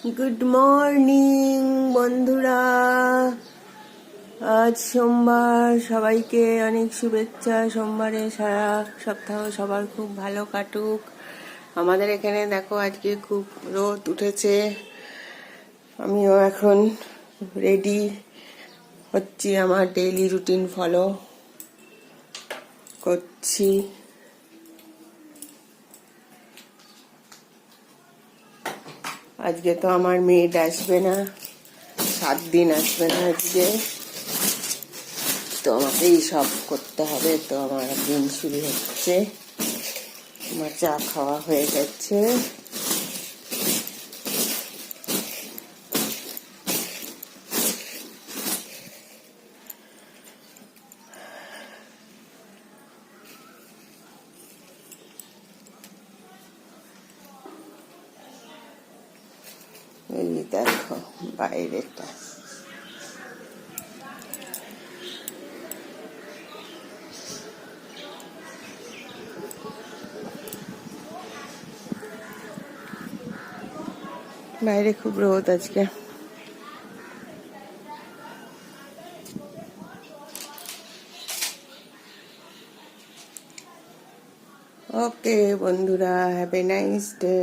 Good morning বন্ধুরা, আজ সোমবার। সবাইকে অনেক শুভেচ্ছা। সোমবারে সারা সপ্তাহ সবার খুব ভালো কাটুক। আমাদের এখানে দেখো আজকে খুব রোদ উঠেছে। আমিও এখন রেডি হচ্ছি, আমার ডেইলি রুটিন ফলো করছি। আজকে তো আমার মেড আসবে না, 7 দিন আসবে না আজকে, তো আমাকেই সব করতে হবে। তো আমার দিন শুরু হচ্ছে। আমার চা খাওয়া হয়ে গেছে। এই দেখো বাইরেটা, বাইরে খুব রোদ আজকে। ওকে বন্ধুরা, হ্যাভ এ নাইস ডে।